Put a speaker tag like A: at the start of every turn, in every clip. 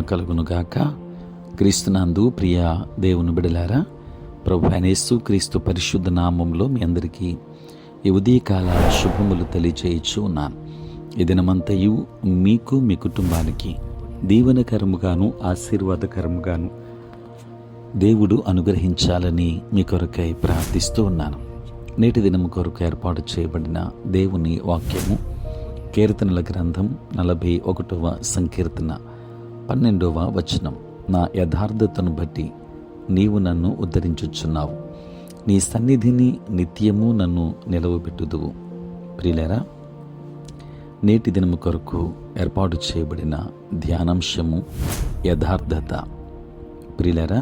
A: కలుగునుగాక. క్రీస్తునందు ప్రియ దేవుని బిడలారా, ప్రభు అయిన యేసు క్రీస్తు పరిశుద్ధ నామంలో మీ అందరికీ ఈ ఉదయకాల శుభములు తెలియచేయచ్చు ఉన్నాను. ఈ దినమంతయు మీకు మీ కుటుంబానికి దీవెనకరముగాను ఆశీర్వాదకరముగాను దేవుడు అనుగ్రహించాలని మీ కొరకై ప్రార్థిస్తూ ఉన్నాను. నేటి దినము కొరకు ఏర్పాటు చేయబడిన దేవుని వాక్యము కీర్తనల గ్రంథం 41వ సంకీర్తన 12వ వచనం. నా యథార్థతను బట్టి నీవు నన్ను ఉద్ధరించుచున్నావు, నీ సన్నిధిని నిత్యము నన్ను నిలవబెట్టుదువు. ప్రియులారా, నేటి దినము కొరకు ఏర్పాటు చేయబడిన ధ్యానాంశము యథార్థత. ప్రియులారా,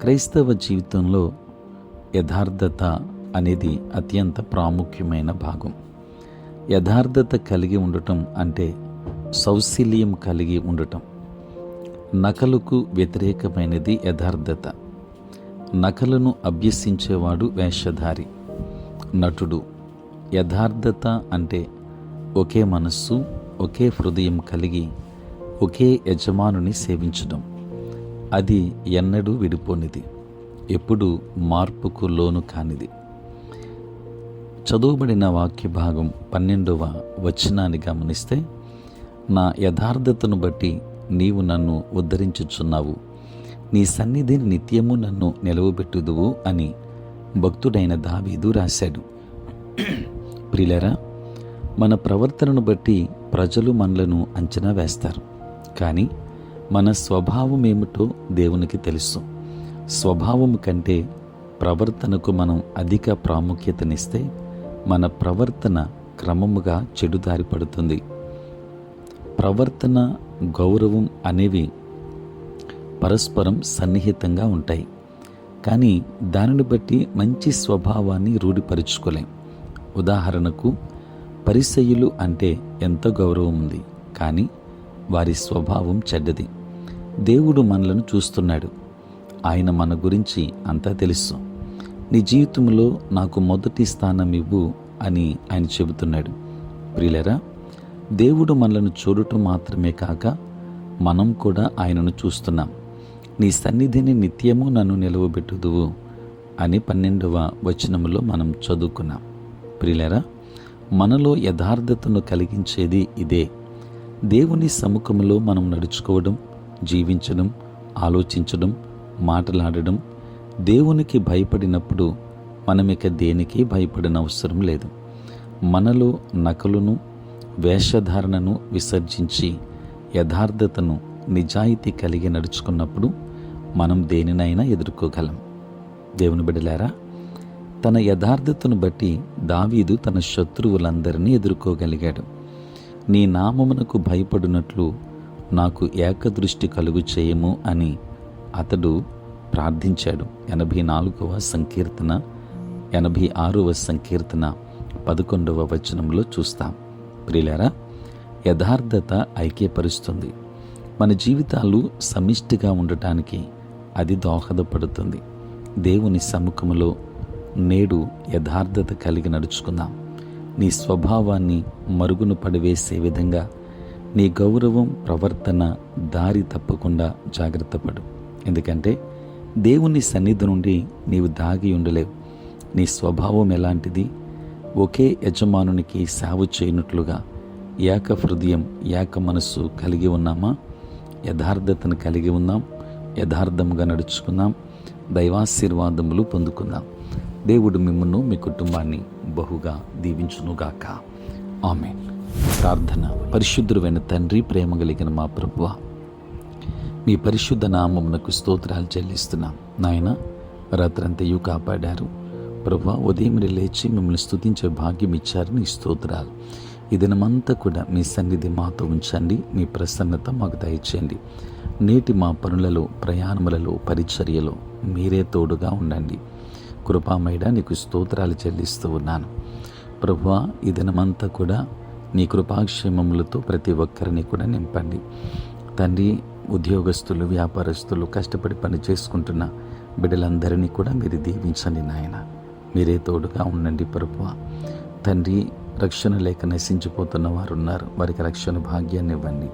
A: క్రైస్తవ జీవితంలో యథార్థత అనేది అత్యంత ప్రాముఖ్యమైన భాగం. యథార్థత కలిగి ఉండటం అంటే సౌశల్యం కలిగి ఉండటం. నకలుకు వ్యతిరేకమైనది యథార్థత. నకలను అభ్యసించేవాడు వేషధారి, నటుడు. యథార్థత అంటే ఒకే మనస్సు, ఒకే హృదయం కలిగి ఒకే యజమానుని సేవించడం. అది ఎన్నడూ విడిపోనిది, ఎప్పుడు మార్పుకు లోను కానిది. చదువుబడిన వాక్య భాగం 12వ వచనాన్ని గమనిస్తే, నా యథార్థతను బట్టి నీవు నన్ను ఉద్ధరించుచున్నావు, నీ సన్నిధిని నిత్యము నన్ను నిలవబెట్టుదువు అని భక్తుడైన దావీదు రాశాడు. ప్రియులారా, మన ప్రవర్తనను బట్టి ప్రజలు మనలను అంచనా వేస్తారు, కానీ మన స్వభావం ఏమిటో దేవునికి తెలుసు. స్వభావం కంటే ప్రవర్తనకు మనం అధిక ప్రాముఖ్యతనిస్తే మన ప్రవర్తన క్రమముగా చెడుదారి పడుతుంది. ప్రవర్తన, గౌరవం అనేవి పరస్పరం సన్నిహితంగా ఉంటాయి, కానీ దానిని బట్టి మంచి స్వభావాన్ని రూఢిపరుచుకోలేం. ఉదాహరణకు, పరిసయ్యులు అంటే ఎంతో గౌరవం ఉంది, కానీ వారి స్వభావం చెడ్డది. దేవుడు మనలను చూస్తున్నాడు, ఆయన మన గురించి అంతా తెలుసు. నీ జీవితంలో నాకు మొదటి స్థానం ఇవ్వు అని ఆయన చెబుతున్నాడు. ప్రియులరా, దేవుడు మనలను చూడటం మాత్రమే కాక మనం కూడా ఆయనను చూస్తున్నాం. నీ సన్నిధిని నిత్యము నన్ను నిలవబెట్టుదువు అని 12వ వచనంలో మనం చదువుకున్నాం. ప్రియులరా, మనలో యథార్థతను కలిగించేది ఇదే. దేవుని సముఖంలో మనం నడుచుకోవడం, జీవించడం, ఆలోచించడం, మాట్లాడడం. దేవునికి భయపడినప్పుడు మనమిక దేనికి భయపడిన అవసరం లేదు. మనలో నకలును, వేషధారణను విసర్జించి యథార్థతను, నిజాయితీ కలిగి నడుచుకున్నప్పుడు మనం దేనినైనా ఎదుర్కోగలం. దేవుని బిడ్డలారా, తన యథార్థతను బట్టి దావీదు తన శత్రువులందరినీ ఎదుర్కోగలిగాడు. నీ నామమునకు భయపడినట్లు నాకు ఏకదృష్టి కలుగు చేయము అని అతడు ప్రార్థించాడు. 84వ సంకీర్తన 86వ సంకీర్తన 11వ వచనంలో చూస్తాం. ప్రియులారా, యథార్థత ఐక్యపరుస్తుంది. మన జీవితాలు సమిష్టిగా ఉండటానికి అది దోహదపడుతుంది. దేవుని సముఖములో నేడు యథార్థత కలిగి నడుచుకుందాం. నీ స్వభావాన్ని మరుగున పడివేసే విధంగా నీ గౌరవం, ప్రవర్తన దారి తప్పకుండా జాగ్రత్త పడు. ఎందుకంటే దేవుని సన్నిధి నుండి నీవు దాగి ఉండలేవు. నీ స్వభావం ఎలాంటిది? ఒకే యజమానునికి సేవ చేయనట్లుగా ఏక హృదయం, ఏక మనస్సు కలిగి ఉన్నామా? యథార్థతను కలిగి ఉందాం, యథార్థంగా నడుచుకుందాం, దైవాశీర్వాదములు పొందుకుందాం. దేవుడు మిమ్మల్ని, మీ కుటుంబాన్ని బహుగా దీవించునుగాక. ఆమేన్. ప్రార్థన. పరిశుద్ధుడైన తండ్రి, ప్రేమ కలిగిన మా ప్రభువా, మీ పరిశుద్ధ నామమునకు స్తోత్రాలు చెల్లిస్తున్నాం. నాయన, రాత్రంతయు కాపాడారు ప్రభువా. ఉదయం లేచి మిమ్మల్ని స్తుతించే భాగ్యం ఇచ్చారు, నీ స్తోత్రాలు. ఈ దినమంతా కూడా మీ సన్నిధి మాతో ఉంచండి, మీ ప్రసన్నత మాకు దయచేయండి. నేటి మా పనులలో, ప్రయాణములలో, పరిచర్యలో మీరే తోడుగా ఉండండి. కృపామయుడ, నీకు స్తోత్రాలు చెల్లిస్తూ ఉన్నాను ప్రభువా. ఈ దినమంతా కూడా నీ కృపాక్షేమములతో ప్రతి ఒక్కరిని కూడా నింపండి తండ్రి. ఉద్యోగస్తులు, వ్యాపారస్తులు, కష్టపడి పని చేసుకుంటున్న బిడ్డలందరినీ కూడా మీరు దీవించండి నాయన. మీరే తోడుగా ఉండండి ప్రభువా. తండ్రి, రక్షణ లేక నశించిపోతున్న వారు ఉన్నారు, వారికి రక్షణ భాగ్యాన్ని ఇవ్వండి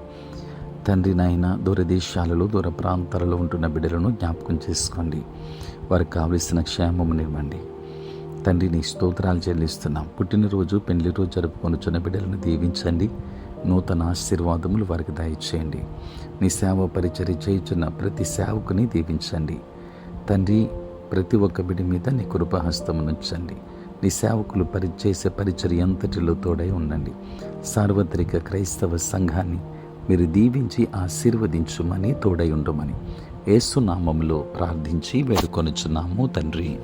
A: తండ్రి నాయన దూరదేశాలలో దూర ప్రాంతాలలో ఉంటున్న బిడ్డలను జ్ఞాపకం చేసుకోండి. వారికి కావలసిన క్షేమమునివ్వండి. తండ్రి నీ స్తోత్రాలు చెల్లిస్తున్నాం. పుట్టినరోజు పెళ్లి రోజు జరుపుకొనుచున్న బిడ్డలను దీవించండి. నూతన ఆశీర్వాదములు వారికి దయచేయండి. నీ సేవ పరిచర్య చేయుచున్న ప్రతి సేవకుని దీవించండి. తండ్రి ప్రతి ఒక్క బిడ్డ మీద నీ కృపాహస్తమునుంచండి. నీ సేవకులు చేసే పరిచర్య అంతటిలో తోడై ఉండండి. సార్వత్రిక క్రైస్తవ సంఘాన్ని మీరు దీవించి ఆశీర్వదించుమని తోడై ఉండమని యేసు నామములో ప్రార్థించి వేడుకొనుచున్నాము తండ్రి.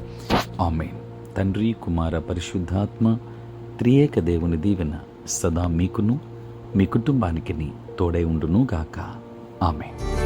A: ఆమేన్. తండ్రి, కుమార, పరిశుద్ధాత్మ త్రియేక దేవుని దీవెన సదా మీకును మీ కుటుంబానికి తోడై ఉండును గాక. ఆమేన్.